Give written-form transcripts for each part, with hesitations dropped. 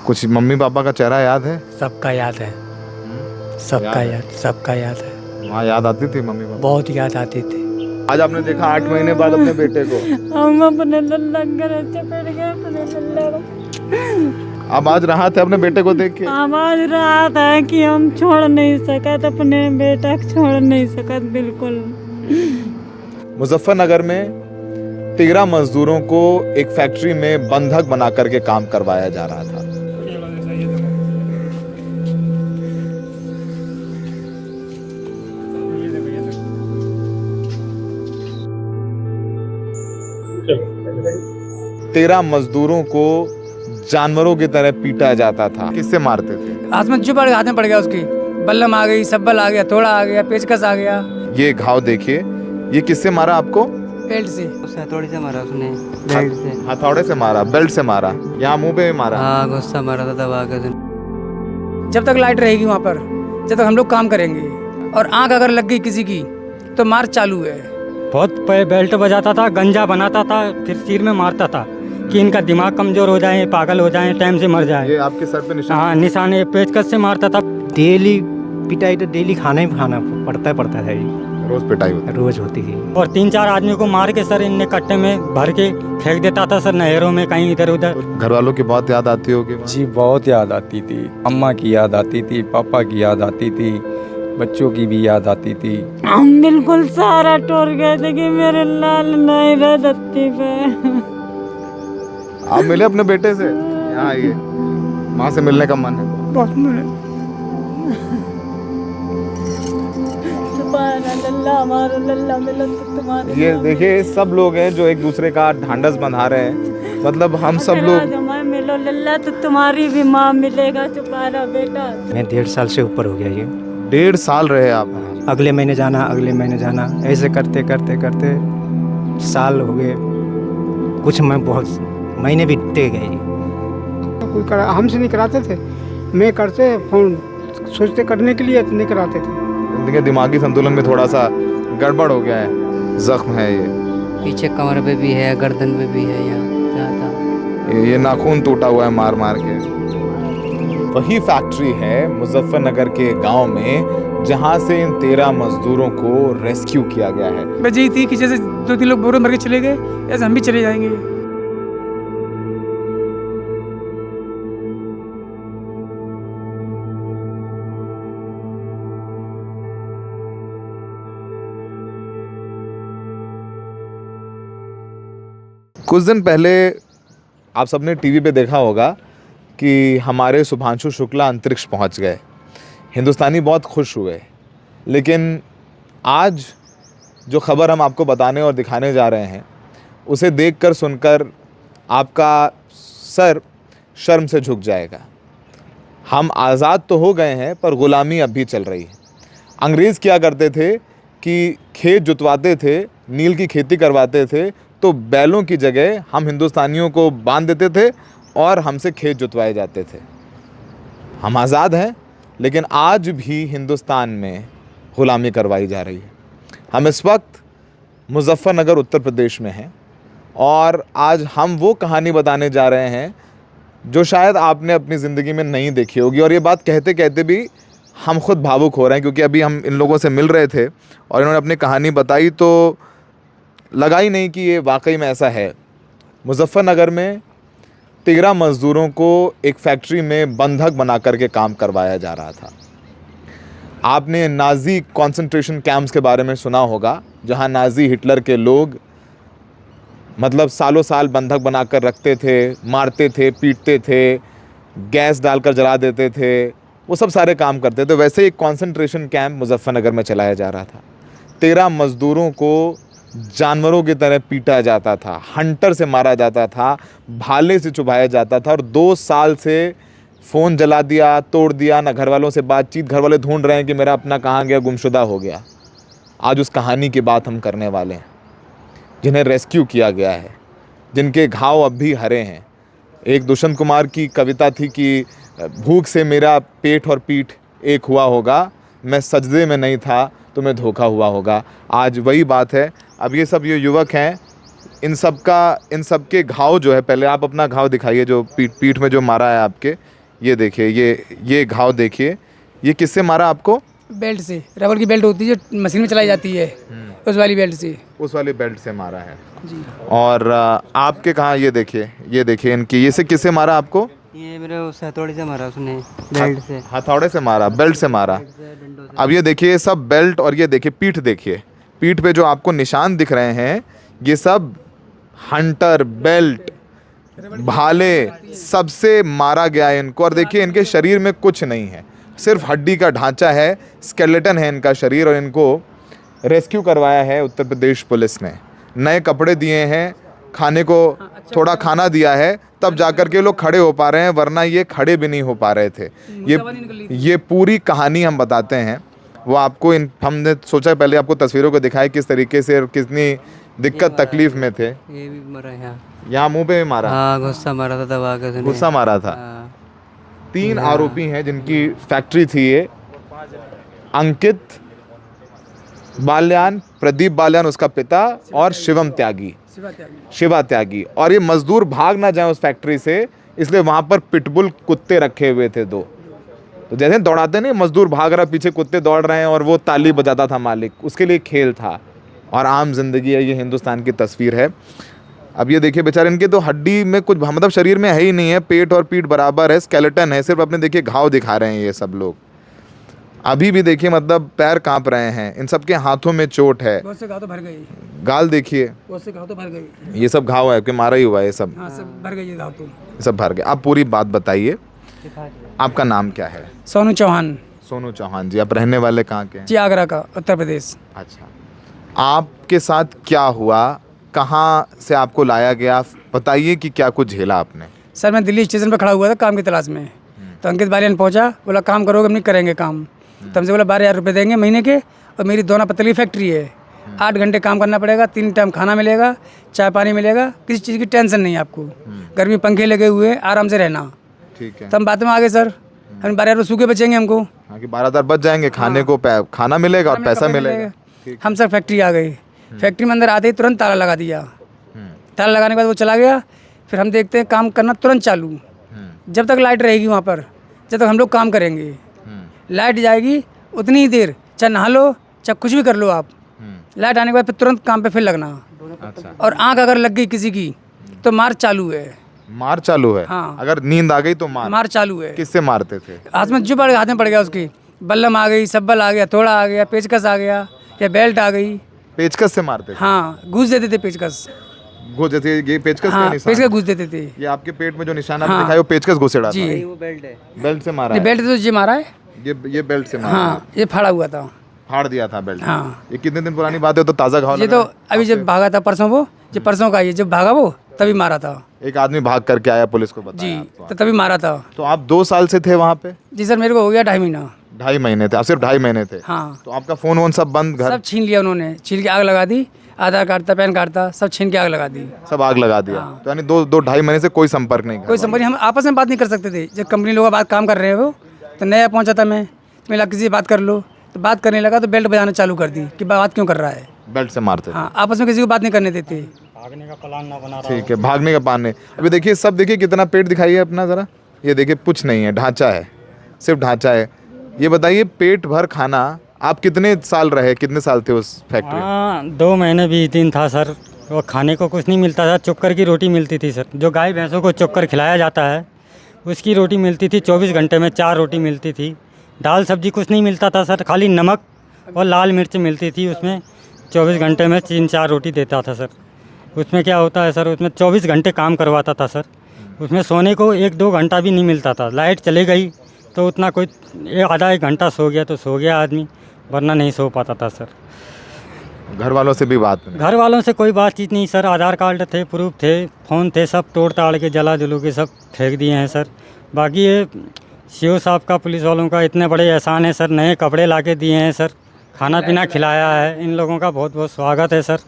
कुछ mummy papa का चेहरा याद है? सबका याद है, सबका याद है। वहाँ याद आती थी मम्मी पापा? बहुत याद आती थी। आज आपने देखा 8 महीने बाद अपने बेटे को, हम अपने लल्ला घर से पड़ गए, अपने लल्ला अब आज राहत है अपने बेटे को देख के? आवाज रहा था कि हम छोड़ नहीं सकत, अपने बेटा को छोड़ नहीं सकत बिल्कुल। मुजफ्फरनगर में 13 मजदूरों को एक फैक्ट्री में बंधक बना करके काम करवाया जा रहा था। तेरह मजदूरों को जानवरों की तरह पीटा जाता था। किससे मारते थे? हाथ में जो पड़ गया, हाथ में पड़ गया उसकी, बल्लम आ गई, सब्बल आ गया, थोड़ा आ गया, पेचकस आ गया। ये घाव देखिए, ये किससे मारा आपको? बेल्ट से। उसे हथौड़ी से मारा उसने, बेल्ट से। हथौड़े से मारा, बेल्ट से मारा, यहाँ मुंह पे भी मारा। हाँ, गुस्सा मारा था दबा के। जब तक लाइट रहेगी वहाँ पर, जब तक हम लोग काम करेंगे, और आंख अगर लग गई किसी की तो मार चालू है। बहुत बेल्ट बजाता था, गंजा बनाता था, फिर सिर में मारता था कि इनका दिमाग कमजोर हो जाए, पागल हो जाए, टाइम से मर जाए। ये आपके सर पे निशान? हाँ, निशान पेचकस से मारता था। डेली पिटाई तो डेली खाना ही खाना पड़ता था जी। रोज पिटाई होती? रोज होती थी। और 3-4 आदमी को मार के सर इनने कट्टे में भर के फेंक देता था सर, नहरों में कहीं इधर उधर। घर वालों की बहुत याद आती होगी? जी बहुत याद आती थी, अम्मा की याद आती थी, पापा की याद आती थी, बच्चों की भी याद आती थी। हम बिल्कुल सारा टूट गए थे कि मेरे लाल नहीं रह धरती पे। आप मिले अपने बेटे से? यहाँ आइए, माँ से मिलने का मन है? बहुत मन। लल्ला हमारा लल्ला मिलन तो तुम्हारे। ये देखिए, सब लोग हैं जो एक दूसरे का ढांढस बंधा रहे हैं। मतलब हम सब लोग मिलो लल्ला तो तुम्हारी भी माँ मिलेगा, तुम्हारा बेटा। मैं 1.5 साल से ऊपर हो गया ये। 1.5 साल रहे आप? अगले महीने जाना, ऐसे करते करते करते साल हो गए। कुछ मैं बहुत महीने बीतते गए जी। कोई हमसे नहीं कराते थे, मैं करते फोन सोचते करने के लिए तो नहीं कराते थे। देखिए, दिमागी संतुलन में थोड़ा सा गड़बड़ हो गया है, जख्म है ये। पीछे कमर पे भी है, गर्दन पे भी है, यहाँ ये नाखून टूटा हुआ है मार मार के। वही फैक्ट्री है मुजफ्फरनगर के गांव में जहां से इन 13 मजदूरों को रेस्क्यू किया गया है। बस यही थी कि जैसे 2-3 लोग बोरों भर के चले गए, ऐसे हम भी चले जाएंगे। कुछ दिन पहले आप सबने टीवी पे देखा होगा कि हमारे शुभांशु शुक्ला अंतरिक्ष पहुंच गए। हिंदुस्तानी बहुत खुश हुए। लेकिन आज जो खबर हम आपको बताने और दिखाने जा रहे हैं, उसे देखकर सुनकर आपका सर शर्म से झुक जाएगा। हम आज़ाद तो हो गए हैं, पर ग़ुलामी अब भी चल रही है। अंग्रेज़ क्या करते थे कि खेत जुतवाते थे, नील की खेती करवाते थे, तो बैलों की जगह हम हिंदुस्तानियों को बांध देते थे और हमसे खेत जुतवाए जाते थे। हम आज़ाद हैं, लेकिन आज भी हिंदुस्तान में ग़ुलामी करवाई जा रही है। हम इस वक्त मुजफ्फरनगर उत्तर प्रदेश में हैं और आज हम वो कहानी बताने जा रहे हैं जो शायद आपने अपनी ज़िंदगी में नहीं देखी होगी। और ये बात कहते कहते भी हम खुद भावुक हो रहे हैं, क्योंकि अभी हम इन लोगों से मिल रहे थे और इन्होंने अपनी कहानी बताई तो लगा ही नहीं कि ये वाकई में ऐसा है। मुजफ्फरनगर में 13 मज़दूरों को एक फैक्ट्री में बंधक बना करके काम करवाया जा रहा था। आपने नाज़ी कंसंट्रेशन कैंप्स के बारे में सुना होगा, जहां नाज़ी हिटलर के लोग मतलब सालों साल बंधक बनाकर रखते थे, मारते थे, पीटते थे, गैस डालकर जला देते थे, वो सब सारे काम करते थे। वैसे एक कंसंट्रेशन कैंप मुजफ्फरनगर में चलाया जा रहा था। 13 मज़दूरों को जानवरों की तरह पीटा जाता था, हंटर से मारा जाता था, भाले से चुभाया जाता था और 2 साल से फ़ोन जला दिया, तोड़ दिया, ना घर वालों से बातचीत। घर वाले ढूंढ रहे हैं कि मेरा अपना कहाँ गया, गुमशुदा हो गया। आज उस कहानी की बात हम करने वाले हैं, जिन्हें रेस्क्यू किया गया है, जिनके घाव अब भी हरे हैं। एक दुष्यंत कुमार की कविता थी कि भूख से मेरा पेट और पीठ एक हुआ होगा, मैं सजदे में नहीं था तुम्हें धोखा हुआ होगा। आज वही बात है। अब ये सब युवक हैं, इन सब के घाव जो है, पहले आप अपना घाव दिखाइए जो पीठ में जो मारा है आपके। ये देखिए, ये घाव देखिए, ये किससे मारा आपको? बेल्ट से, रबर की बेल्ट होती है जो मशीन में चलाई जाती है, उस वाली बेल्ट से। उस वाली बेल्ट से मारा है जी। और आपके कहाँ? ये देखिए इनकी, ये से किससे मारा आपको? ये मेरे उस हथौड़ी से मारा उसने, बेल्ट से। हथौड़े से मारा, बेल्ट से मारा। अब ये देखिए, ये सब बेल्ट, और ये देखिए पीठ, देखिए पीठ पे जो आपको निशान दिख रहे हैं, ये सब हंटर, बेल्ट, भाले, सबसे मारा गया है इनको। और देखिए इनके शरीर में कुछ नहीं है, सिर्फ हड्डी का ढांचा है, स्केलेटन है इनका शरीर। और इनको रेस्क्यू करवाया है उत्तर प्रदेश पुलिस ने, नए कपड़े दिए हैं, खाने को थोड़ा खाना दिया है, तब जाकर के लोग खड़े हो पा रहे हैं, वरना ये खड़े भी नहीं हो पा रहे थे। ये पूरी कहानी हम बताते हैं, वो आपको हमने सोचा पहले आपको तस्वीरों को दिखाए किस तरीके से और कितनी दिक्कत तकलीफ में थे। ये भी मरा यहाँ मुंह पे भी मारा? हाँ, गुस्सा मारा था दबा के उसने। गुस्सा मारा था। हाँ। 3 आरोपी हैं जिनकी फैक्ट्री थी ये। अंकित बाल्यान, प्रदीप बाल्यान उसका पिता, और शिवम त्यागी, शिवा त्यागी। और ये मजदूर भाग ना जाए उस फैक्ट्री से, इसलिए वहां पर पिटबुल कुत्ते रखे हुए थे 2। तो जैसे दौड़ाते नहीं, मजदूर भाग रहा, पीछे कुत्ते दौड़ रहे हैं, और वो ताली बजाता था मालिक, उसके लिए खेल था। और आम जिंदगी है, ये हिंदुस्तान की तस्वीर है। अब ये देखिए बेचारे, इनके तो हड्डी में कुछ मतलब शरीर में है ही नहीं है, पेट और पीठ बराबर है, स्केलेटन है, सिर्फ अपने देखिए घाव दिखा रहे हैं ये सब लोग। अभी भी देखिए मतलब पैर कांप रहे हैं, इन सब के हाथों में चोट है। बहुत से घाव तो भर गई, गाल देखिए, बहुत से घाव तो भर गई। ये सब घाव है कि मारा ही हुआ है ये सब? हाँ, सब भर गई ये घाव तो। ये सब भर गए। आप पूरी बात बताइए, आपका नाम क्या है? सोनू चौहान। सोनू चौहान जी। आप रहने वाले कहाँ के हैं? जी, आगरा का, उत्तर प्रदेश। अच्छा, आपके साथ क्या हुआ, कहाँ से आपको लाया गया, बताइए कि क्या कुछ झेला आपने? सर मैं दिल्ली स्टेशन पर खड़ा हुआ था काम की तलाश में, तो अंकित बालियान पहुंचा, बोला काम करोगे? हम नहीं करेंगे काम। तो हमसे बोला 12,000 रुपये देंगे महीने के, और मेरी दोना पतली फैक्ट्री है, 8 घंटे काम करना पड़ेगा, 3 टाइम खाना मिलेगा, चाय पानी मिलेगा, किसी चीज़ की टेंशन नहीं है आपको, घर में पंखे लगे हुए हैं, आराम से रहना। ठीक है। तो हम बात में आ गए सर, हम 12,000 रुपये सूखे बचेंगे हमको। हाँ कि 12,000 बच जाएंगे, खाने को खाना मिलेगा और पैसा मिलेगा। हम सर फैक्ट्री आ गए, फैक्ट्री में अंदर आते ही तुरंत ताला लगा दिया। ताला लगाने के बाद वो चला गया। फिर हम देखते हैं काम करना तुरंत चालू, जब तक लाइट रहेगी वहाँ पर, जब तक हम लोग काम करेंगे। लाइट जाएगी उतनी ही देर, चाहे नहा लो, चाहे कुछ भी कर लो आप, लाइट आने के बाद फिर तुरंत काम पे फिर लगना। अच्छा। और आंख अगर लग गई किसी की तो मार चालू है। मार चालू है? हाँ। अगर नींद आ गई तो मार चालू है। किससे मारते थे? हाथ में जो पड़ गया, हाथ में पड़ गया उसके, बल्लम आ गई, सब्बल आ गया, थोड़ा आ गया, पेचकस आ गया, या बेल्ट आ गई। पेचकस से मारते थे? हाँ, घुस देते थे पेचकस। घुस देते? ये पेचकस हाँ, के निशान? पेचकस घुस देते थे। ये आपके पेट में जो निशान आपने दिखाया वो पेचकस घुसेड़ा था? जी। वो बेल्ट है। बेल्ट से मारा है? बेल्ट तो ये मारा है। ये बेल्ट से मारा? हाँ, ये फाड़ा हुआ था, फाड़ दिया था बेल्ट? हाँ। ये कितने दिन पुरानी बात है? तो ताज़ा घाव ये लगा तो अभी जब भागा था परसों, वो जो परसों का, ये जब भागा वो तभी मारा था। एक आदमी भाग करके आया, पुलिस को बताया जी, आपको? तो तभी मारा था। तो आप 2 साल से थे वहाँ पे? जी सर, मेरे को हो गया 2.5 महीना। 2.5 महीने थे आप? सिर्फ 2.5 महीने थे? हाँ। तो आपका फोन वोन सब बंद? घर सब छीन लिया उन्होंने, छीन के आग लगा दी, आधार कार्ड था, पैन कार्ड था, सब छीन के आग लगा दी। सब आग लगा दिया? हाँ। तो यानी 2-2.5 महीने से कोई संपर्क नहीं? कोई संपर्क, हम आपस में बात नहीं कर सकते थे। जब कंपनी लोग बात काम कर रहे हो, तो नया पहुंचा था मैं, तो मैं किसी से बात कर लो, तो बात करने लगा तो बेल्ट बजाना चालू कर दी कि बात क्यों कर रहा है। बेल्ट से मारते? हाँ, आपस में किसी को बात नहीं करने देते। भागने का प्लान ना बना रहा। ठीक है, भागने का प्लान नहीं। अभी देखिए सब, देखिए कितना पेट दिखाइए अपना ज़रा, ये देखिए कुछ नहीं है, ढांचा है, सिर्फ ढांचा है। ये बताइए पेट भर खाना आप कितने साल रहे, कितने साल थे उस फैक्ट्री में? हाँ, 2 महीने 20 दिन था सर। वो खाने को कुछ नहीं मिलता था, चोकर की रोटी मिलती थी सर, जो गाय भैंसों को चोकर खिलाया जाता है उसकी रोटी मिलती थी। 24 घंटे में 4 रोटी मिलती थी, दाल सब्जी कुछ नहीं मिलता था सर, खाली नमक और लाल मिर्च मिलती थी उसमें। 24 घंटे में 3-4 रोटी देता था सर। उसमें क्या होता है सर, उसमें 24 घंटे काम करवाता था सर, उसमें सोने को 1-2 घंटा भी नहीं मिलता था। लाइट चली गई तो उतना कोई आधा 1 घंटा सो गया तो सो गया आदमी, वरना नहीं सो पाता था सर। घर वालों से भी बात नहीं? घर वालों से कोई बातचीत नहीं सर, आधार कार्ड थे, प्रूफ थे, फ़ोन थे, सब तोड़ ताड़ के जला जुलू के सब फेंक दिए हैं सर। बाकी ये सीओ साहब का, पुलिस वालों का इतने बड़े एहसान है सर, नए कपड़े ला के दिए हैं सर, खाना पीना खिलाया है, इन लोगों का बहुत बहुत स्वागत है सर।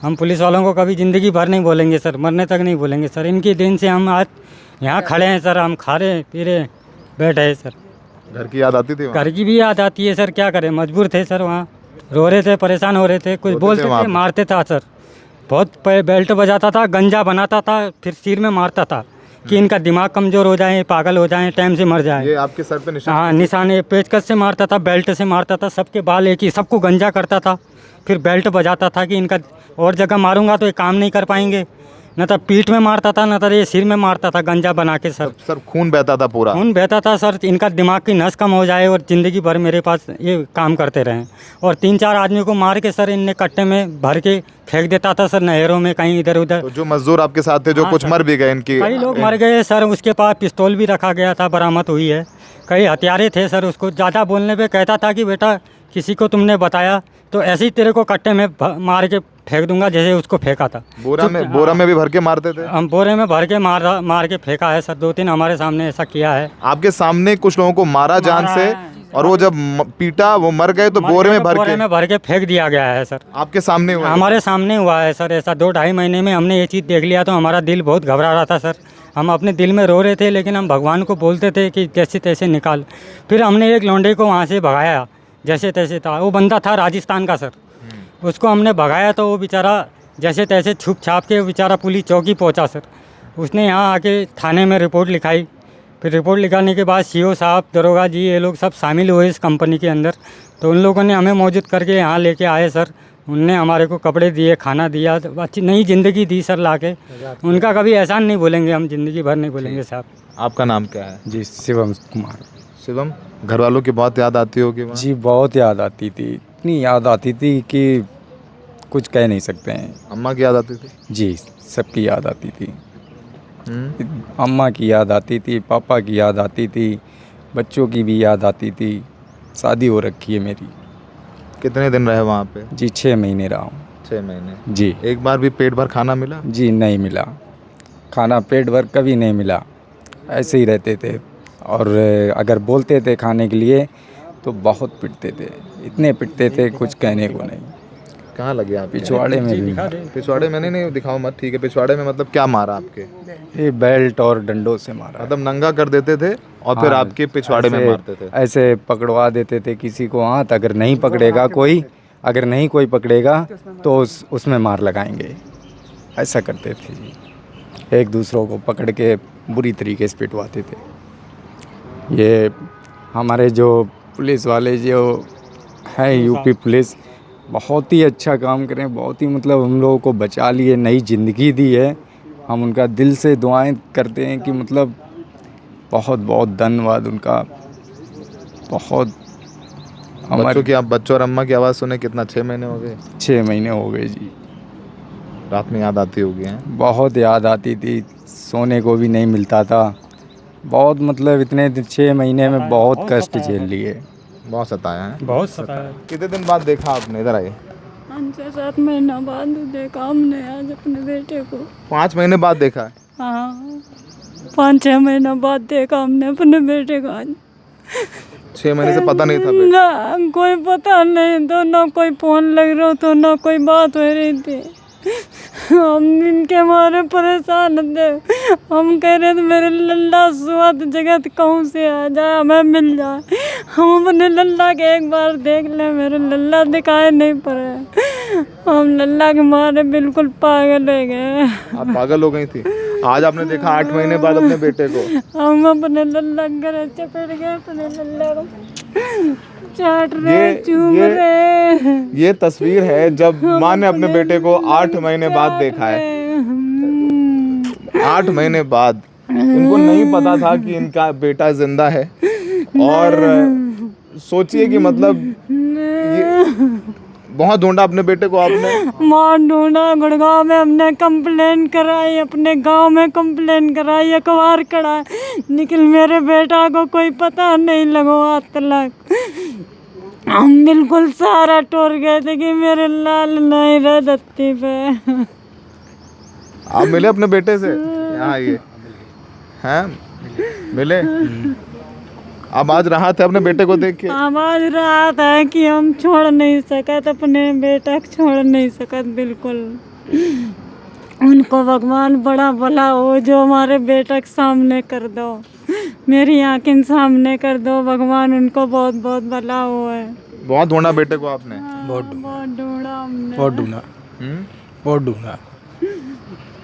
हम पुलिस वालों को कभी ज़िंदगी भर नहीं बोलेंगे सर, मरने तक नहीं बोलेंगे सर। इनकी देन से हम आज यहाँ खड़े हैं सर, हम खा रहे पी रहे बैठे हैं सर। घर की याद आती थी? घर की भी याद आती है सर, क्या करें, मजबूर थे सर, वहाँ रो रहे थे, परेशान हो रहे थे, कुछ बोलते थे, मारते था सर, बहुत बेल्ट बजाता था, गंजा बनाता था, फिर सिर में मारता था कि इनका दिमाग कमज़ोर हो जाए, पागल हो जाए, टाइम से मर जाए। ये आपके सर पे निशान? हाँ, निशान पेचकस से मारता था, बेल्ट से मारता था, सबके बाल एक ही, सबको गंजा करता था। फिर बेल्ट बजाता था कि इनका और जगह मारूंगा तो ये काम नहीं कर पाएंगे। न तो पीठ में मारता था, न तो ये सिर में मारता था, गंजा बना के सर। सर खून बहता था पूरा? खून बहता था सर, इनका दिमाग की नस कम हो जाए और ज़िंदगी भर मेरे पास ये काम करते रहें। और 3-4 आदमी को मार के सर इनने कट्टे में भर के फेंक देता था सर, नहरों में कहीं इधर उधर। तो जो मजदूर आपके साथ थे, जो हाँ कुछ सर, मर भी गए, इनकी कई लोग मर गए सर। उसके पास पिस्तौल भी रखा गया था, बरामद हुई है। कई हथियारे थे सर। उसको ज़्यादा बोलने पे कहता था कि बेटा किसी को तुमने बताया तो ऐसे ही तेरे को कट्टे में मार के फेंक दूंगा, जैसे उसको फेंका था। बोरा में भी भर के मारते थे? हम बोरे में भर के मार के फेंका है सर। 2-3 हमारे सामने ऐसा किया है। आपके सामने कुछ लोगों को मारा जान से, और वो जब पीटा, वो मर गए तो बोरे में भर के फेंक दिया गया है सर। आपके सामने हुआ? हमारे सामने हुआ है सर ऐसा। 2-2.5 महीने में हमने ये चीज़ देख लिया तो हमारा दिल बहुत घबरा रहा था सर। हम अपने दिल में रो रहे थे, लेकिन हम भगवान को बोलते थे कि जैसे तैसे निकाल। फिर हमने एक लौंडे को वहाँ से भगाया, जैसे तैसे था। वो बंदा था राजस्थान का सर। उसको हमने भगाया तो वो बेचारा जैसे तैसे छुप छाप के बेचारा पुलिस चौकी पहुंचा सर। उसने यहाँ आके थाने में रिपोर्ट लिखाई। फिर रिपोर्ट लिखाने के बाद सीओ साहब, दरोगा जी, ये लोग सब शामिल हुए इस कंपनी के अंदर। तो उन लोगों ने हमें मौजूद करके यहाँ लेके आए सर। उनने हमारे को कपड़े दिए, खाना दिया, अच्छी नई ज़िंदगी दी सर ला के। उनका कभी एहसान नहीं भूलेंगे हम, ज़िंदगी भर नहीं भूलेंगे साहब। आपका नाम क्या है? जी शिवम कुमार। शिवम, घर वालों की बहुत याद आती होगी वहाँ? जी बहुत याद आती थी, इतनी याद आती थी कि कुछ कह नहीं सकते हैं। अम्मा की याद आती थी? जी सबकी याद आती थी। अम्मा की याद आती थी, पापा की याद आती थी, बच्चों की भी याद आती थी। शादी हो रखी है मेरी। कितने दिन रहे वहाँ पे? जी 6 महीने रहा हूँ। 6 महीने? जी। एक बार भी पेट भर खाना मिला? जी नहीं मिला, खाना पेट भर कभी नहीं मिला। ऐसे ही रहते थे, और अगर बोलते थे खाने के लिए तो बहुत पिटते थे, इतने पिटते थे कुछ कहने को नहीं। कहाँ लगे आप? पिछवाड़े में भी। पिछवाड़े में? नहीं दिखाओ मत, ठीक है। पिछवाड़े में मतलब क्या मारा आपके? ये बेल्ट और डंडों से मारा। मतलब नंगा कर देते थे और फिर हाँ, आपके पिछवाड़े में मारते थे? ऐसे पकड़वा देते थे किसी को हाथ। अगर नहीं पकड़ेगा कोई, अगर नहीं कोई पकड़ेगा तो उसमें मार लगाएंगे, ऐसा करते थे जी। एक दूसरों को पकड़ के बुरी तरीके से पिटवाते थे। ये हमारे जो पुलिस वाले जो हैं, यूपी पुलिस, बहुत ही अच्छा काम करें, बहुत ही मतलब हम लोगों को बचा लिए, नई ज़िंदगी दी है। हम उनका दिल से दुआएं करते हैं कि मतलब बहुत बहुत धन्यवाद उनका। बहुत बच्चों और अम्मा की आवाज़ सुने कितना 6 महीने हो गए? 6 महीने हो गए जी। रात में याद आती होगी? हैं बहुत याद आती थी, सोने को भी नहीं मिलता था। बहुत मतलब इतने 6 महीने में बहुत कष्ट झेल लिए, बहुत सताया है। बहुत सताया। कितने दिन बाद देखा आपने? इधर आइए। 5-7 महीना बाद देखा हमने आज अपने बेटे को। 5 महीने बाद देखा है? हाँ 5-6 महीना बाद देखा हमने अपने बेटे को आज। 6 महीने से पता नहीं था बेटा? ना कोई पता नहीं तो, ना कोई फोन लग रहा तो, ना कोई बात हो रही थी। हम इनके मारे परेशान थे। हम कह रहे थे मेरे लल्ला स्वाद जगत कहूँ से आ जाए, हमें मिल जाए। हम अपने लल्ला के एक बार देख लें, मेरे लल्ला दिखाए नहीं पड़े। हम लल्ला के मारे बिल्कुल पागल हो गए। आप पागल हो गई थी? आज आपने देखा 8 महीने बाद अपने बेटे को? हम अपने लल्ला घर चपेट गए, अपने लल्ला को चाट रहे, चूम रहे। ये तस्वीर है जब माँ ने अपने बेटे को 8 महीने बाद देखा है। 8 महीने बाद। इनको नहीं पता था कि इनका बेटा जिंदा है। और सोचिए कि मतलब ये बहुत ढूंढा अपने बेटे को आपने? मार ढूंढा, गुड़गांव में हमने कंप्लेन कराई, अपने गांव में कंप्लेन कराई, अखबार करा, लेकिन मेरे बेटा को कोई पता नहीं लगो आज तक। हम बिल्कुल सारा टोर गए थे कि मेरे लाल नहीं रह धरती पे। आप मिले अपने बेटे से? यहाँ आइए। हैं मिले? अब आज राहत है अपने बेटे को देख के? आवाज रात है कि हम छोड़ नहीं सकत, अपने बेटा को छोड़ नहीं सकत बिल्कुल। उनको भगवान बड़ा भला हो, जो हमारे बेटा के सामने कर दो, मेरी आँखों सामने कर दो। भगवान उनको बहुत बहुत भला हो है। बहुत ढूंढा बेटे को आपने? बहुत ढूंढा हमने, बहुत ढूंढा, बहुत ढूंढा।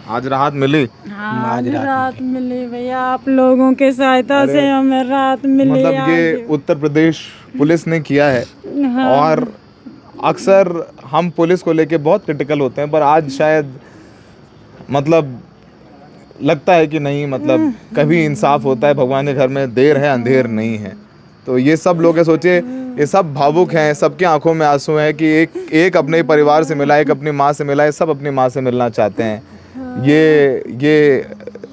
आज राहत मिली? हाँ, आज रात मिली भैया, आप लोगों के सहायता से हमें रात मिली। मतलब ये उत्तर प्रदेश पुलिस ने किया है। और अक्सर हम पुलिस को लेके बहुत क्रिटिकल होते हैं, पर आज शायद मतलब लगता है कि नहीं, मतलब कभी इंसाफ होता है। भगवान के घर में देर है अंधेर नहीं है। तो ये सब लोग सोचे, ये सब भावुक हैं, सबकी आंखों में आंसू हैं कि एक अपने परिवार से मिला, एक अपनी माँ से मिला, ये सब अपनी माँ से मिलना चाहते हैं। ये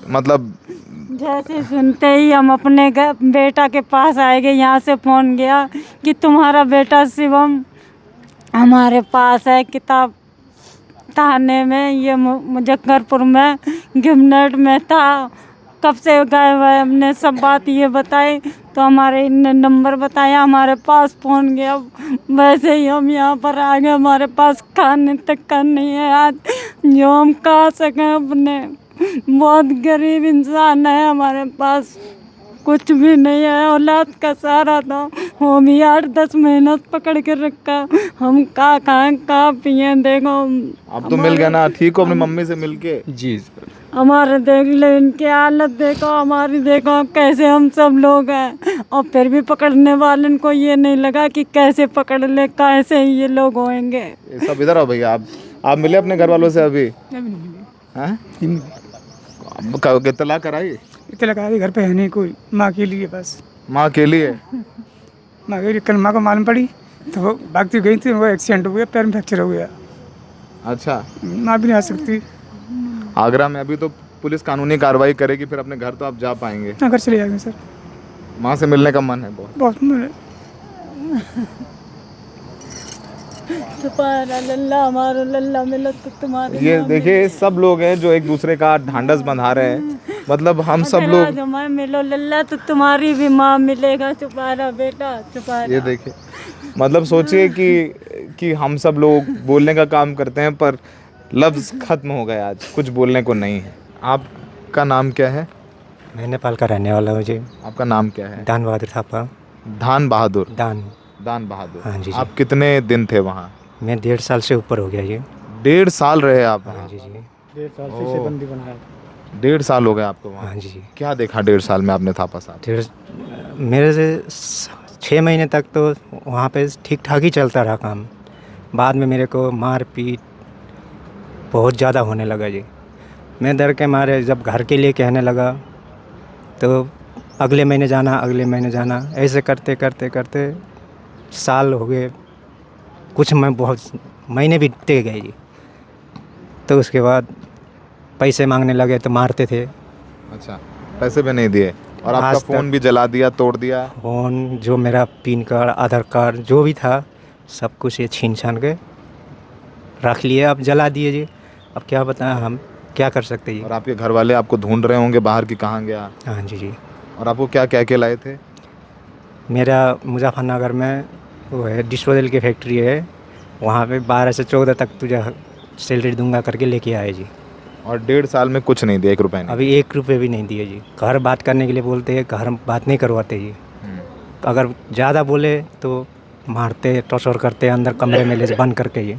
मतलब जैसे सुनते ही हम अपने बेटा के पास आए गए, यहाँ से फ़ोन गया कि तुम्हारा बेटा शिवम हमारे पास है, किताब थाने में, ये मुजफ्फरपुर में गिमनेट में था, कब से गायब है। हमने सब बात ये बताई तो हमारे इनने नंबर बताया, हमारे पास फ़ोन गया, वैसे ही हम यहाँ पर आ गए। हमारे पास खाने तक का नहीं है आज जो हम खा सकें अपने। बहुत गरीब इंसान है, हमारे पास कुछ भी नहीं है। औलाद का सहारा था, वो भी 8-10 महीना पकड़ के रखा। हम का खाएं का पिए। देखो अब तो मिल गया ना, ठीक हो अपनी मम्मी से मिलके? जी सर। हमारे देख ले, इनकी हालत देखो, हमारी देखो, कैसे हम सब लोग हैं। और फिर भी पकड़ने वाले को ये नहीं लगा कि कैसे पकड़ ले, कैसे ये लोग होंगे। ये सब इधर आओ भैया। आप मिले अपने घर वालों से अभी? हैं? इत्तला कराई? इतना लगा घर पे है नहीं कोई, माँ के लिए बस। माँ के लिए? माँ के लिए कल माँ को मालूम पड़ी तो वो भागती गई थी, वो एक्सीडेंट हो गया, पैर में फ्रैक्चर हो गया। अच्छा, माँ भी नहीं आ सकती। आगरा में अभी तो पुलिस कानूनी कार्रवाई करेगी, फिर अपने घर तो आप जा पाएंगे? घर चले जाएंगे सर। माँ से मिलने का मन है बहुत? बहुत मन है। तुम्हारा लल्ला, हमारा लल्ला मिला तो तुम्हारे। ये देखिए सब लोग हैं जो एक दूसरे का ढांढस बंधा रहे हैं। मतलब हम सब अगर लोग, आज हमें मिलो लल्ला तो तुम्हारी भी माँ मिलेगा। तुम्हारा बेटा, तुम्हारा। ये देखिए मतलब सोचिए कि हम सब लोग बोलने का काम करते हैं पर लफ्ज़ ख़त्म हो गए, आज कुछ बोलने को नहीं है। आपका नाम क्या है? मैं नेपाल का रहने वाला हूँ जी। आपका नाम क्या है? दान बहादुर थापा। धान बहादुर? दान बहादुर। हाँ जी। आप कितने दिन थे वहाँ? मैं 1.5 साल से ऊपर हो गया जी। 1.5 साल रहे आप? हाँ जी। 1.5 साल से इसे बंदी बनाया। 1.5 साल हो गए आपको वहाँ? हाँ जी। क्या देखा 1.5 साल में आपने थापा साहब? मेरे से 6 महीने तक तो वहाँ पे ठीक ठाक ही चलता रहा काम। बाद में मेरे को मार पीट बहुत ज़्यादा होने लगा जी। मैं डर के मारे जब घर के लिए कहने लगा तो अगले महीने जाना, ऐसे करते करते करते साल हो गए। कुछ मैं बहुत महीने बीतते गए जी। तो उसके बाद पैसे मांगने लगे तो मारते थे। अच्छा, पैसे भी नहीं दिए? और आपका आज फ़ोन भी जला दिया, तोड़ दिया? फ़ोन, जो मेरा पिन कार्ड, आधार कार्ड जो भी था सब कुछ ये छीन छान के रख लिए। अब जला दिए जी। अब क्या बताएं, हम क्या कर सकते जी। और आपके घर वाले आपको ढूंढ रहे होंगे बाहर कि कहाँ गया? हाँ जी। और आपको क्या कह के लाए थे? मेरा मुजफ्फरनगर में वो है डिस्पोजल की फैक्ट्री है, वहाँ पे 12 से 14 तक तुझे सैलरी दूंगा करके लेके आए जी। और 1.5 साल में कुछ नहीं दिया, 1 रुपये नहीं? अभी 1 रुपये भी नहीं दिए जी। घर बात करने के लिए बोलते हैं, घर बात नहीं करवाते जी। अगर ज़्यादा बोले तो मारते, टॉर्चर करते, अंदर कमरे में ले बंद करके जी।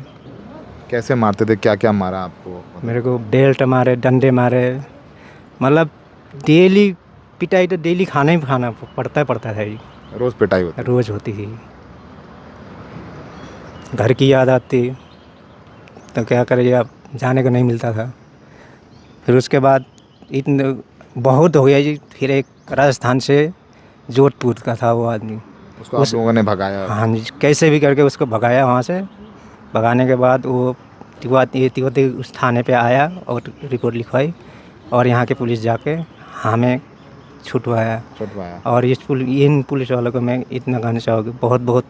कैसे मारते थे? क्या क्या मारा आपको? मेरे को बेल्ट मारे, डंडे मारे, मतलब डेली पिटाई तो डेली खाना पड़ता था जी। रोज़ पिटाई होती? रोज़ होती थी। घर की याद आती तो क्या करें, अब जाने को नहीं मिलता था। फिर उसके बाद इतने बहुत हो गया जी। फिर एक राजस्थान से जोधपुर का था वो आदमी, उसको आप लोगों ने भगाया? हाँ जी, कैसे भी करके उसको भगाया वहाँ से। भगाने के बाद वो तिब्बती उस थाने पे आया और रिपोर्ट लिखवाई और यहाँ के पुलिस जाके हमें छुटवाया। और इन पुलिस वालों को मैं इतना कहना चाहूँगी, बहुत बहुत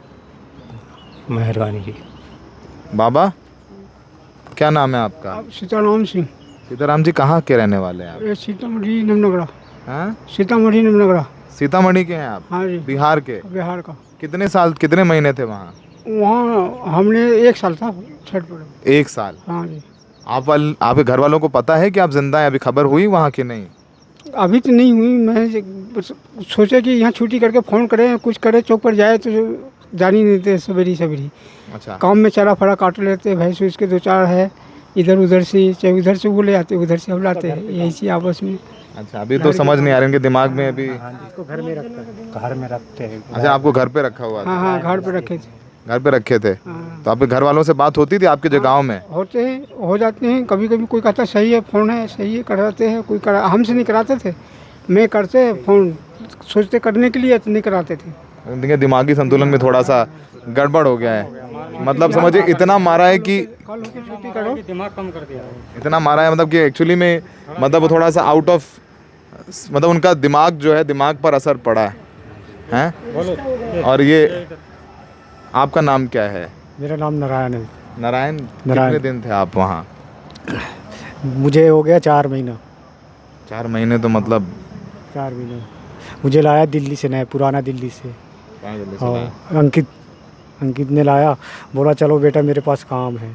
मेहरबानी जी। बाबा क्या नाम है आपका? सीताराम सिंह। सीताराम जी कहाँ के रहने वाले हैं आप? ये सीतामढ़ी नवनगरा। हाँ, सीतामढ़ी नवनगरा। सीतामढ़ी के हैं आप? हाँ जी। बिहार के? बिहार का। कितने महीने थे वहाँ? वहाँ हमने 1 साल था छठ पर। 1 साल? हाँ जी। आपके घर वालों को पता है कि आप जिंदा हैं? अभी खबर हुई वहाँ की नहीं? अभी तो नहीं हुई। मैं सोचा कि यहाँ छुट्टी करके फ़ोन करें, कुछ करें, चौक पर जाए तो जान ही नहीं देते सवेरी। अच्छा। काम में चरा फरा काट लेते, भैंस उसके 2-4 है, इधर उधर से, चाहे उधर से वो ले आते, उधर से हम लाते हैं, यही चीज़ आपस में। अच्छा, अभी तो समझ नहीं आ रहा इनके दिमाग में अभी। इसको घर में रखते हैं। अच्छा, आपको घर पे रखा हुआ था? हाँ हाँ, घर पे रखे थे। घर पे रखे थे। हाँ। तो आपके घर वालों से बात होती थी आपके जो गांव में? होते हैं, हो जाते हैं कभी कभी। कोई कहता सही है, फ़ोन है, सही है, कराते हैं। कोई करा, हमसे नहीं कराते थे, मैं करते फ़ोन, सोचते करने के लिए तो नहीं कराते थे। देखिए, दिमागी संतुलन में थोड़ा सा गड़बड़ हो गया है। मतलब समझिए इतना मारा है कि दिमाग कम कर दिया। इतना मारा है, मतलब कि एक्चुअली में मतलब वो थोड़ा सा आउट ऑफ, मतलब उनका दिमाग जो है, दिमाग पर असर पड़ा है, हैं? और ये आपका नाम क्या है? मेरा नाम नारायण है। नारायण। कितने दिन थे आप वहाँ? मुझे हो गया 4 महीना। 4 महीने तो मतलब 4 महीने मुझे लाया दिल्ली से, नया पुराना दिल्ली से। कहाँ जल्दी से हाँ, लाया? अंकित ने लाया, बोला चलो बेटा मेरे पास काम है,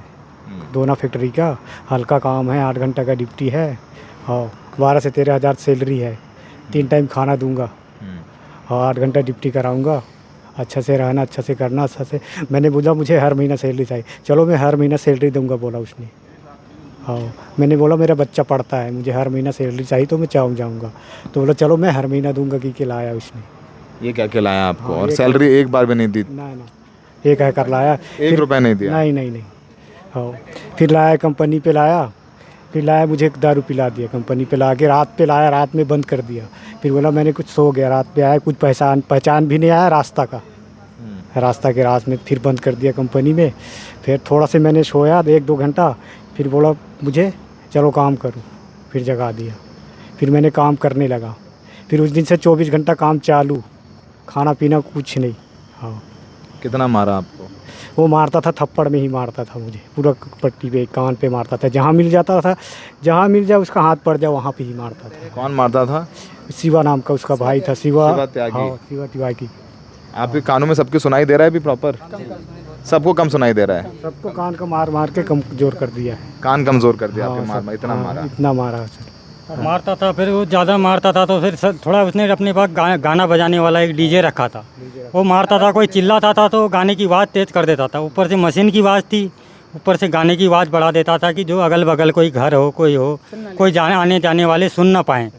दोना फैक्ट्री का हल्का काम है, 8 घंटा का ड्यूटी है, हाँ 12 से 13 हज़ार सैलरी है, 3 टाइम खाना दूंगा, हाँ 8 घंटा ड्यूटी कराऊंगा, अच्छा से रहना, अच्छा से करना, अच्छा से। मैंने बोला मुझे हर महीना सैलरी चाहिए। चलो मैं हर महीना सैलरी दूंगा, बोला उसने। हाँ, मैंने बोला मेरा बच्चा पढ़ता है, मुझे हर महीना सैलरी चाहिए, तो मैं जाऊँगा। तो बोला चलो मैं हर महीना दूंगा कि लाया उसने। ये क्या खिलाया आपको? हाँ, और ये सैलरी एक बार भी नहीं दी? ना 1 एकड़ लाया, 1 रुपया नहीं दिया? नहीं। हाँ, फिर लाया कंपनी पे लाया, फिर लाया मुझे दारू पिला दिया कंपनी पे, ला के रात पे लाया, रात में बंद कर दिया। फिर बोला मैंने कुछ सो गया, रात पे आया, कुछ पहचान भी नहीं आया रास्ता का, रास्ता के रात में फिर बंद कर दिया कंपनी में। फिर थोड़ा से मैंने सोया 1-2 घंटा, फिर बोला मुझे चलो काम करो, फिर जगा दिया। फिर मैंने काम करने लगा, फिर उस दिन से 24 घंटा काम चालू, खाना पीना कुछ नहीं। हाँ, कितना मारा आपको? वो मारता था, थप्पड़ में ही मारता था मुझे, पूरा पट्टी पे, कान पे मारता था, जहाँ मिल जाता था, जहाँ मिल जाए उसका हाथ पड़ जाए वहाँ पे ही मारता था। कौन मारता था? शिवा नाम का उसका भाई था, शिवा त्यागी। हाँ, शिवा त्यागी। आपके कानों में सबके सुनाई दे रहा है अभी प्रॉपर? सबको कम सुनाई दे रहा है? सबको कान का मार के कमजोर कर दिया है। कान कमजोर कर दिया आपके? हाँ, मार इतना हाँ, मारा? इतना मारा सर। मारता था, फिर वो ज़्यादा मारता था तो फिर थोड़ा उसने अपने पास गाना बजाने वाला एक डीजे रखा था, वो मारता था, कोई चिल्लाता था तो गाने की आवाज़ तेज़ कर देता था, ऊपर से मशीन की आवाज़ थी, ऊपर से गाने की आवाज़ बढ़ा देता था कि जो अगल बगल कोई घर हो, कोई आने जाने वाले सुन ना पाएँ।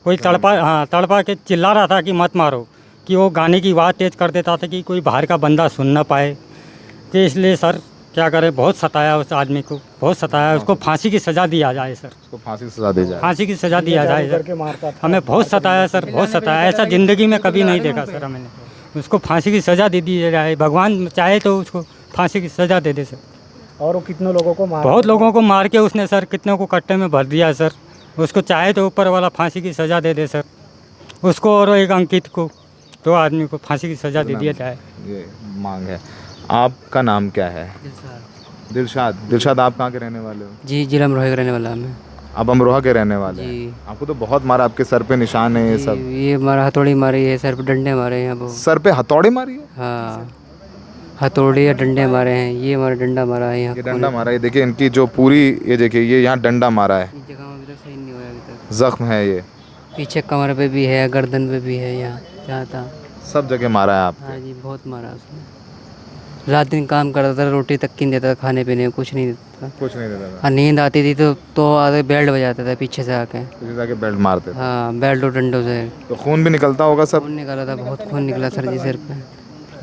कोई तड़पा के चिल्ला रहा था कि मत मारो, कि वो गाने की आवाज़ तेज़ कर देता था कि कोई बाहर का बंदा सुन ना पाए। कि इसलिए सर क्या करें, बहुत सताया उस आदमी को, बहुत सताया। उसको फांसी की सज़ा दिया जाए सर, उसको फांसी की सज़ा दी जाए। फांसी की सज़ा दिया जाए सर। हमें बहुत सताया सर, बहुत सताया, ऐसा ज़िंदगी में कभी नहीं देखा सर हमने। उसको फांसी की सज़ा दे दी जाए, भगवान चाहे तो उसको फांसी की सज़ा दे दे सर। और वो कितने लोगों को मार, बहुत लोगों को मार के उसने सर, कितनों को कट्टे में भर दिया सर। उसको चाहे तो ऊपर वाला फांसी की सज़ा दे दे सर, उसको और एक अंकित को, 2 आदमी को फांसी की सज़ा दे दिया जाए। ये मांग है। आपका नाम क्या है? दिलशाद। दिलशाद, आप कहाँ के रहने वाले हो? जी, जिला अमरोहा का रहने वाला हूं मैं। आप अमरोहा के रहने वाले जी। हैं? आपको तो बहुत मारा, आपके सर पे निशान है ये सब। ये मारा, हथौड़ी मारी है, सर पे डंडे मारे हैं वो। सर पे हथौड़े मारी है? हाँ, हथौड़ी या डंडे मारे हैं, ये हमारा डंडा मारा है यहाँ। ये डंडा मारा है, देखिए इनकी जो पूरी, ये देखिए ये यहाँ डंडा मारा है, इस जगह में अभी तक सही नहीं हुआ अभी तक। जख्म है ये, पीछे कमर पे भी है, गर्दन पे भी है, यहाँ जहाँ था। सब जगह मारा है आप। हाँ जी, बहुत मारा उसने। रात दिन काम करता था, रोटी तक की नहीं देता था, खाने पीने को कुछ नहीं देता था। कुछ नहीं देता था? और नींद आती थी तो आगे बेल्ट बजाता था पीछे से आके। पीछे जाके बेल्ट मारते थे? हाँ, बेल्ट और डंडों से। तो खून भी निकलता होगा सब? खून निकाला था, बहुत खून निकला सर जी सिर पे।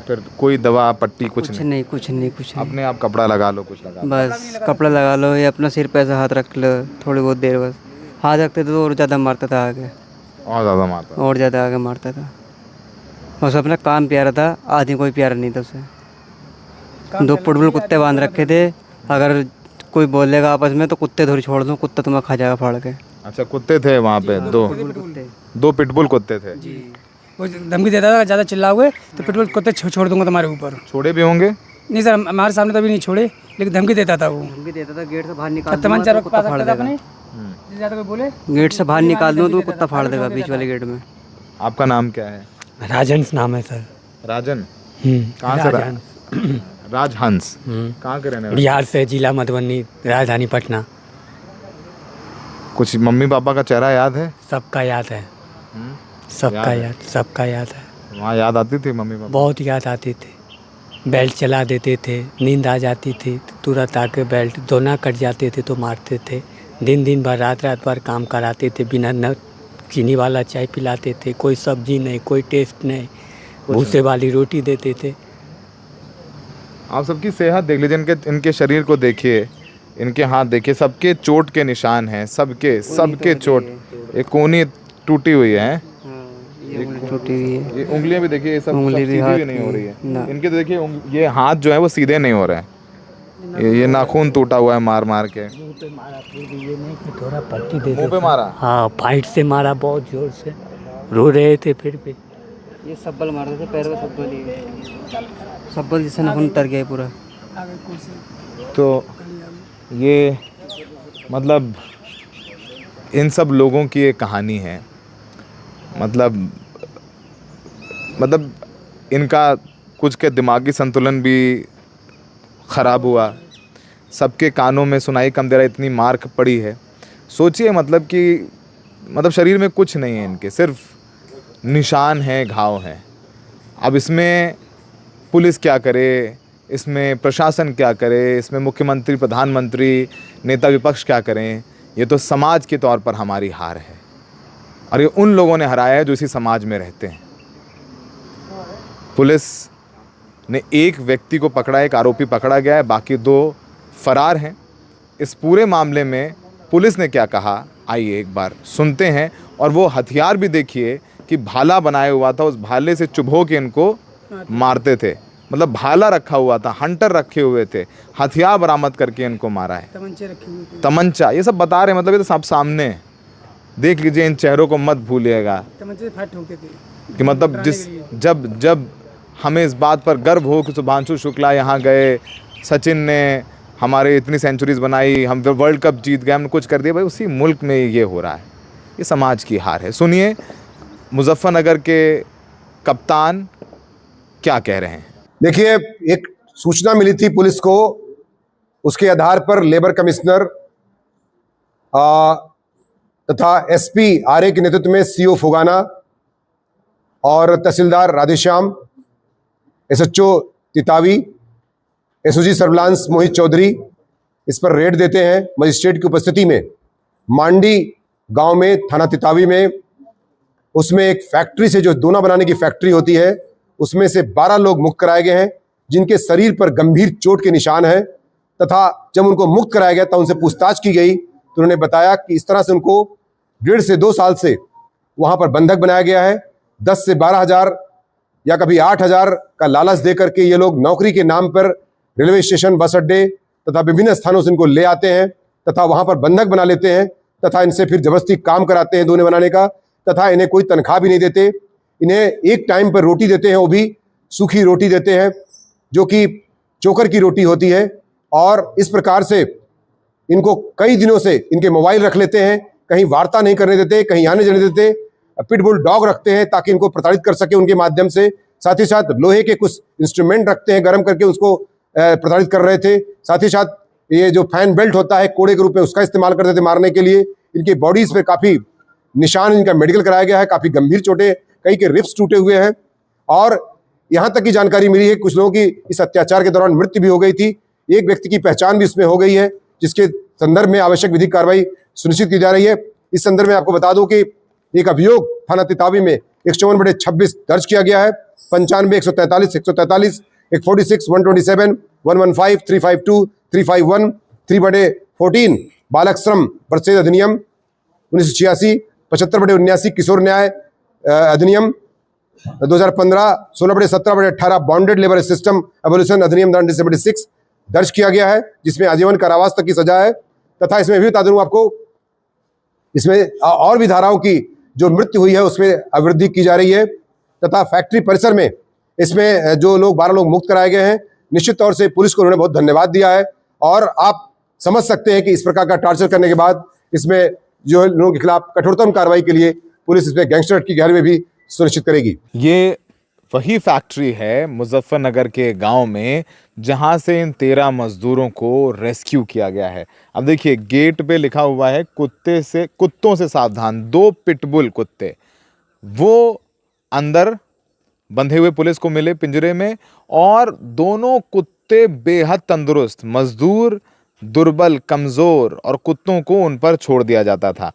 फिर कोई दवा पट्टी कुछ नहीं? कुछ नहीं। अपने आप कपड़ा लगा लो, कुछ लगा लो। बस कपड़ा लगा लो या अपना सिर पे ऐसा हाथ रख लो थोड़ी बहुत देर, बस हाथ रखते थे तो और ज़्यादा मारता था आगे, और ज़्यादा मारता? और ज़्यादा आगे मारता था। बस अपना काम प्यारा था, आदमी कोई प्यारा नहीं था उसे। 2 पुटबुल कुत्ते बांध रखे थे, अगर कोई बोलेगा आपस में तो कुत्ते थोड़ी छोड़ दूँ, कुत्ता तुम्हें खा जाएगा फाड़ के। अच्छा, कुत्ते थे वहाँ पे? 2 पिटबुल कुत्ते थे? वो धमकी देता था, ज़्यादा चिल्लाओगे तो पिटबुल कुत्ते छोड़ दूंगा तुम्हारे ऊपर। छोड़े भी होंगे? नहीं सर, हमारे सामने तो अभी नहीं छोड़े, लेकिन धमकी देता था वो। धमकी देता था, गेट से बाहर निकाल तमन चार कुत्ता फाड़ देगा। ज़्यादा कोई बोले गेट से बाहर निकाल दूँ तो कुत्ता फाड़ देगा बीच वाले गेट में। आपका नाम क्या है? राजन नाम है सर। राजन? कहाँ से? राजहंस। कहाँ के रहने वाले? बिहार से, जिला मधुबनी, राजधानी पटना। कुछ मम्मी पापा का चेहरा याद है? सबका याद है, सबका याद है। वहाँ याद आती थी मम्मी पापा? बहुत याद आती थी। बेल्ट चला देते थे, नींद आ जाती थी तो तुरंत आके बेल्ट दोना कट जाते थे तो मारते थे। दिन भर रात भर काम कराते थे, बिना न चीनी वाला चाय पिलाते थे, कोई सब्जी नहीं, कोई टेस्ट नहीं, भूसे वाली रोटी देते थे। आप सबकी सेहत देख लीजिए, इनके शरीर को देखिए, इनके हाथ देखिए, सबके चोट के निशान हैं, सबके चोट। एक कोहनी टूटी हुई है, ये उंगली टूटी हुई है, ये उंगलियां भी देखिए, ये सब उंगली भी सीधी हाथ भी नहीं हो रही है। ना। इनके तो देखिए ये हाथ जो है वो सीधे नहीं हो रहे हैं, ये नाखून टूटा हुआ है मार के। मुंह पे मारा, फिर भी ये नहीं कि थोड़ा पट्टी दे मुंह पे मारा? हाँ, फाइट से मारा, बहुत जोर से रो रहे थे। फिर भी ये सब्बल मारते थे, पैर में सब्बल ही, सब्बल जैसे नाखून उतर गया पूरा। तो ये मतलब इन सब लोगों की एक कहानी है। मतलब इनका कुछ के दिमागी संतुलन भी ख़राब हुआ, सबके कानों में सुनाई कम दे रहा, इतनी मार पड़ी है। सोचिए मतलब शरीर में कुछ नहीं है इनके, सिर्फ निशान हैं, घाव हैं। अब इसमें पुलिस क्या करे, इसमें प्रशासन क्या करे, इसमें मुख्यमंत्री, प्रधानमंत्री, नेता विपक्ष क्या करें? ये तो समाज के तौर पर हमारी हार है, और ये उन लोगों ने हराया है जो इसी समाज में रहते हैं। पुलिस ने एक व्यक्ति को पकड़ा, एक आरोपी पकड़ा गया है, बाकी 2 फरार हैं। इस पूरे मामले में पुलिस ने क्या कहा, आइए एक बार सुनते हैं। और वो हथियार भी देखिए कि भाला बनाया हुआ था, उस भाले से चुभो के इनको मारते थे। मतलब भाला रखा हुआ था, हंटर रखे हुए थे, हथियार बरामद करके इनको मारा है। तमंचे रखे हुए थे, तमंचा, ये सब बता रहे हैं। मतलब ये तो सब सामने है। देख लीजिए, इन चेहरों को मत भूलिएगा तमंचे से फाइट ठोकते थे कि मतलब जब हमें इस बात पर गर्व हो कि शुभांशु शुक्ला यहाँ गए, सचिन ने हमारे इतनी सेंचुरीज बनाई, हम वर्ल्ड कप जीत गए, हमने कुछ कर दिया, भाई उसी मुल्क में ये हो रहा है। ये समाज की हार है। सुनिए मुजफ्फरनगर के कप्तान क्या कह रहे हैं। देखिए, एक सूचना मिली थी पुलिस को, उसके आधार पर लेबर कमिश्नर तथा एसपी आर्य के नेतृत्व में सीओ फुगाना और तहसीलदार Radheshyam, SHO Titavi, SOG surveillance Mohit Chaudhary इस पर रेड देते हैं मजिस्ट्रेट की उपस्थिति में। मांडी गांव में, थाना तितावी में, उसमें एक फैक्ट्री से, जो दोना बनाने की फैक्ट्री होती है, उसमें से 12 लोग मुक्त कराए गए हैं, जिनके शरीर पर गंभीर चोट के निशान हैं। तथा जब उनको मुक्त कराया गया तो उनसे पूछताछ की गई तो उन्होंने बताया कि इस तरह से उनको 1.5 से 2 साल से वहां पर बंधक बनाया गया है। 10 से 12 हज़ार या कभी 8 हज़ार का लालच दे करके ये लोग नौकरी के नाम पर रेलवे स्टेशन, बस अड्डे तथा विभिन्न स्थानों से इनको ले आते हैं तथा वहां पर बंधक बना लेते हैं तथा इनसे फिर जबरदस्ती काम कराते हैं दोने बनाने का, तथा इन्हें कोई तनख्वाह भी नहीं देते। इन्हें एक टाइम पर रोटी देते हैं, वो भी सूखी रोटी देते हैं जो कि चोकर की रोटी होती है। और इस प्रकार से इनको कई दिनों से इनके मोबाइल रख लेते हैं, कहीं वार्ता नहीं करने देते, कहीं आने जाने देते। पिटबुल डॉग रखते हैं ताकि इनको प्रताड़ित कर सके उनके माध्यम से। साथ ही साथ लोहे के कुछ इंस्ट्रूमेंट रखते हैं, गर्म करके उसको प्रताड़ित कर रहे थे। साथ ही साथ ये जो फैन बेल्ट होता है कोड़े के रूप में, उसका इस्तेमाल करते थे मारने के लिए। इनकी बॉडीज पे काफ़ी निशान, इनका मेडिकल कराया गया है, काफ़ी गंभीर चोटें, कई के रिब्स टूटे हुए हैं। और यहाँ तक की जानकारी मिली है कुछ लोगों की इस अत्याचार के दौरान मृत्यु भी हो गई थी। एक व्यक्ति की पहचान भी इसमें हो गई है, जिसके संदर्भ में आवश्यक विधिक कार्रवाई सुनिश्चित की जा रही है। इस संदर्भ में आपको बता दूं कि एक अभियोग थाना तितावी में 154/26 दर्ज किया गया है। 95, 143, 143, 146, 127, 115, 352, 351, 3/14 बालक श्रम प्रतिषेध अधिनियम 1986, 75/79 किशोर न्याय अधिनियम 2015, 16/17/18 बॉन्डेड लेबर सिस्टम एबोलिशन अधिनियम 1976 दर्ज किया गया है, जिसमें आजीवन कारावास तक की सजा है। तथा इसमें भी बता दूं आपको, इसमें और भी धाराओं की जो मृत्यु हुई है उसमें अवृद्धि की जा रही है। तथा फैक्ट्री परिसर में इसमें जो लोग 12 लोग मुक्त कराए गए हैं, निश्चित तौर से पुलिस को उन्होंने बहुत धन्यवाद दिया है। और आप समझ सकते हैं कि इस प्रकार का टार्चर करने के बाद इसमें जो लोगों के खिलाफ कठोरतम कार्रवाई के लिए पुलिस इसमें गैंगस्टर की घेर में भी सुनिश्चित करेगी। ये वही फैक्ट्री है मुजफ्फरनगर के गांव में जहां से इन 13 मजदूरों को रेस्क्यू किया गया है। अब देखिए गेट पे लिखा हुआ है कुत्तों से सावधान। 2 पिटबुल कुत्ते वो अंदर बंधे हुए पुलिस को मिले पिंजरे में, और दोनों कुत्ते बेहद तंदुरुस्त, मजदूर दुर्बल, कमज़ोर, और कुत्तों को उन पर छोड़ दिया जाता था।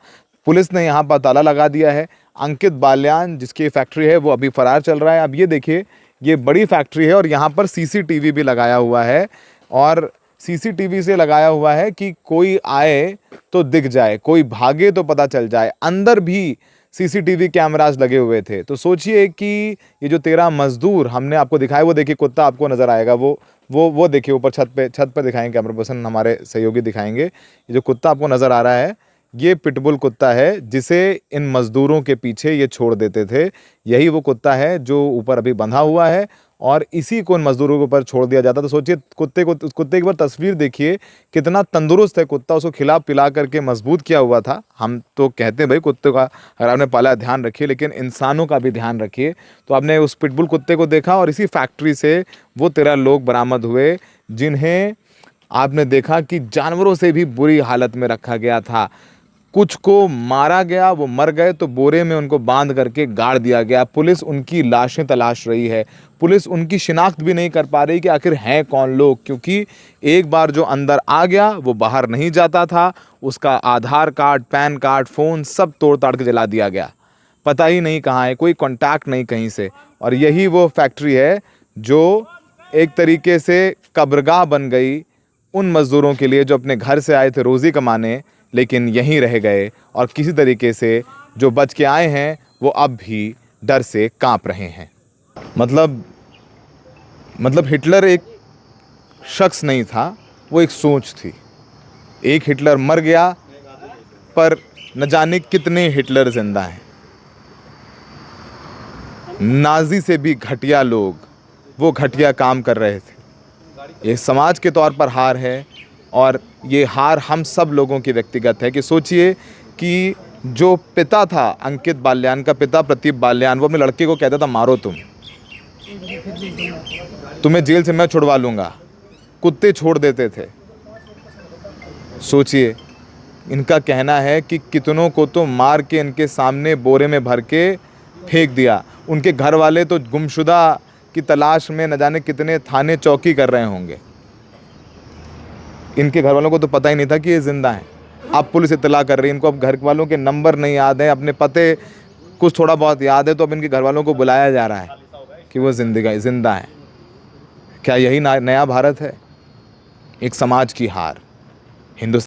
पुलिस ने यहाँ पर ताला लगा दिया है। अंकित बाल्यान जिसकी फैक्ट्री है वो अभी फरार चल रहा है। अब ये देखिए, ये बड़ी फैक्ट्री है और यहाँ पर सीसीटीवी भी लगाया हुआ है, और सीसीटीवी से लगाया हुआ है कि कोई आए तो दिख जाए, कोई भागे तो पता चल जाए। अंदर भी सीसीटीवी कैमरास लगे हुए थे। तो सोचिए कि ये जो 13 मजदूर हमने आपको दिखाए, वो देखिए कुत्ता आपको नज़र आएगा, वो देखिए ऊपर छत पे दिखाएंगे, कैमरा पर्सन हमारे सहयोगी दिखाएंगे। ये जो कुत्ता आपको नज़र आ रहा है, ये पिटबुल कुत्ता है जिसे इन मज़दूरों के पीछे ये छोड़ देते थे। यही वो कुत्ता है जो ऊपर अभी बंधा हुआ है, और इसी को इन मज़दूरों के ऊपर छोड़ दिया जाता। तो सोचिए कुत्ते की बार तस्वीर देखिए, कितना तंदुरुस्त है कुत्ता। उसको खिला पिला करके मजबूत किया हुआ था। हम तो कहते हैं भाई कुत्ते का अगर आपने पाला ध्यान रखिए, लेकिन इंसानों का भी ध्यान रखिए। तो आपने उस पिटबुल कुत्ते को देखा, और इसी फैक्ट्री से वो 13 लोग बरामद हुए जिन्हें आपने देखा कि जानवरों से भी बुरी हालत में रखा गया था। कुछ को मारा गया, वो मर गए तो बोरे में उनको बांध करके गाड़ दिया गया। पुलिस उनकी लाशें तलाश रही है। पुलिस उनकी शिनाख्त भी नहीं कर पा रही कि आखिर हैं कौन लोग, क्योंकि एक बार जो अंदर आ गया वो बाहर नहीं जाता था। उसका आधार कार्ड, पैन कार्ड, फ़ोन सब तोड़ ताड़ के जला दिया गया। पता ही नहीं कहाँ है, कोई कांटेक्ट नहीं कहीं से। और यही वो फैक्ट्री है जो एक तरीके से कब्रगाह बन गई उन मज़दूरों के लिए जो अपने घर से आए थे रोज़ी कमाने, लेकिन यहीं रह गए, और किसी तरीके से जो बच के आए हैं वो अब भी डर से कांप रहे हैं। मतलब हिटलर एक शख्स नहीं था, वो एक सोच थी। एक हिटलर मर गया, पर न जाने कितने हिटलर जिंदा हैं। नाजी से भी घटिया लोग वो घटिया काम कर रहे थे। ये समाज के तौर पर हार है, और ये हार हम सब लोगों की व्यक्तिगत है। कि सोचिए कि जो पिता था, अंकित बाल्यान का पिता प्रदीप बाल्यान, वो अपने लड़के को कहता था मारो तुम्हें जेल से मैं छुड़वा लूँगा। कुत्ते छोड़ देते थे। सोचिए, इनका कहना है कि कितनों को तो मार के इनके सामने बोरे में भर के फेंक दिया। उनके घर वाले तो गुमशुदा की तलाश में न जाने कितने थाने चौकी कर रहे होंगे। इनके घर वालों को तो पता ही नहीं था कि ये ज़िंदा हैं। अब पुलिस इत्तला कर रही है। इनको अब घर वालों के नंबर नहीं याद हैं, अपने पते कुछ थोड़ा बहुत याद है, तो अब इनके घर वालों को बुलाया जा रहा है कि वो ज़िंदा हैं। क्या यही नया भारत है? एक समाज की हार। हिंदुस्तान